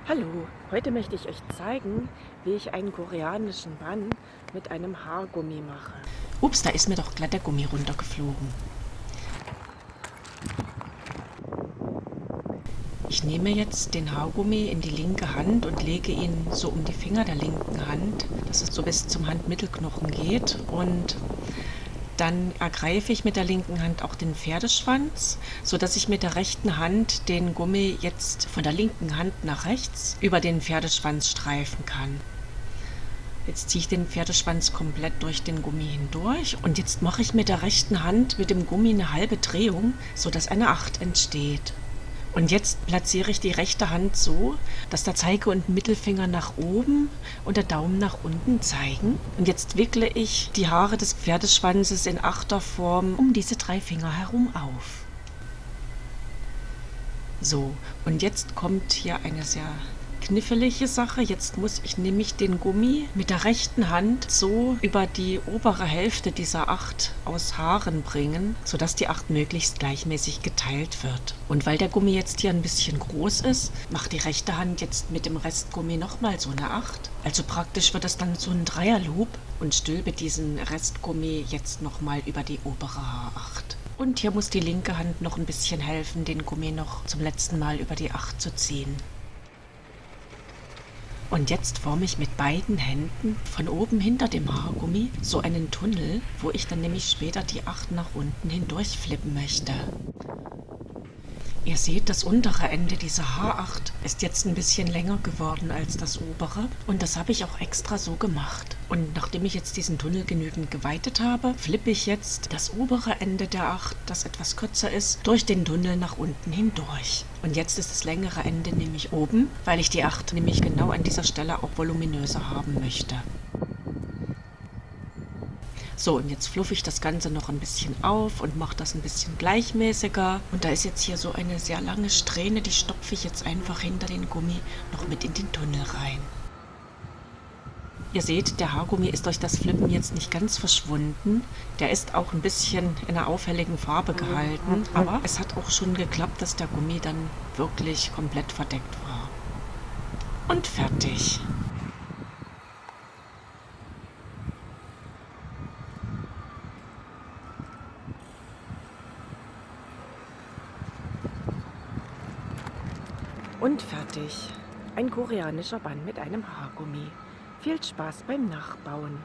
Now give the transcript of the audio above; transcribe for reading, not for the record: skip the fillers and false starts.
Hallo, heute möchte ich euch zeigen, wie ich einen koreanischen Bann mit einem Haargummi mache. Ups, da ist mir doch glatt der Gummi runtergeflogen. Ich nehme jetzt den Haargummi in die linke Hand und lege ihn so um die Finger der linken Hand, dass es so bis zum Handmittelknochen geht. Und dann ergreife ich mit der linken Hand auch den Pferdeschwanz, sodass ich mit der rechten Hand den Gummi jetzt von der linken Hand nach rechts über den Pferdeschwanz streifen kann. Jetzt ziehe ich den Pferdeschwanz komplett durch den Gummi hindurch und jetzt mache ich mit der rechten Hand mit dem Gummi eine halbe Drehung, sodass eine 8 entsteht. Und jetzt platziere ich die rechte Hand so, dass der Zeige- und Mittelfinger nach oben und der Daumen nach unten zeigen. Und jetzt wickle ich die Haare des Pferdeschwanzes in Achterform um diese 3 Finger herum auf. So, und jetzt kommt hier eine sehr knifflige Sache. Jetzt muss ich nämlich den Gummi mit der rechten Hand so über die obere Hälfte dieser 8 aus Haaren bringen, sodass die 8 möglichst gleichmäßig geteilt wird. Und weil der Gummi jetzt hier ein bisschen groß ist, macht die rechte Hand jetzt mit dem Restgummi nochmal so eine 8. Also praktisch wird es dann so ein Dreierloop und stülpe diesen Restgummi jetzt nochmal über die obere Haaracht. Und hier muss die linke Hand noch ein bisschen helfen, den Gummi noch zum letzten Mal über die 8 zu ziehen. Und jetzt forme ich mit beiden Händen von oben hinter dem Haargummi so einen Tunnel, wo ich dann nämlich später die 8 nach unten hindurch flippen möchte. Ihr seht, das untere Ende dieser Haaracht ist jetzt ein bisschen länger geworden als das obere und das habe ich auch extra so gemacht. Und nachdem ich jetzt diesen Tunnel genügend geweitet habe, flippe ich jetzt das obere Ende der 8, das etwas kürzer ist, durch den Tunnel nach unten hindurch. Und jetzt ist das längere Ende nämlich oben, weil ich die 8 nämlich genau an dieser Stelle auch voluminöser haben möchte. So, und jetzt fluffe ich das Ganze noch ein bisschen auf und mache das ein bisschen gleichmäßiger. Und da ist jetzt hier so eine sehr lange Strähne, die stopfe ich jetzt einfach hinter den Gummi noch mit in den Tunnel rein. Ihr seht, der Haargummi ist durch das Flippen jetzt nicht ganz verschwunden. Der ist auch ein bisschen in einer auffälligen Farbe gehalten. Aber es hat auch schon geklappt, dass der Gummi dann wirklich komplett verdeckt war. Und fertig. Und fertig. Ein koreanischer Bann mit einem Haargummi. Viel Spaß beim Nachbauen.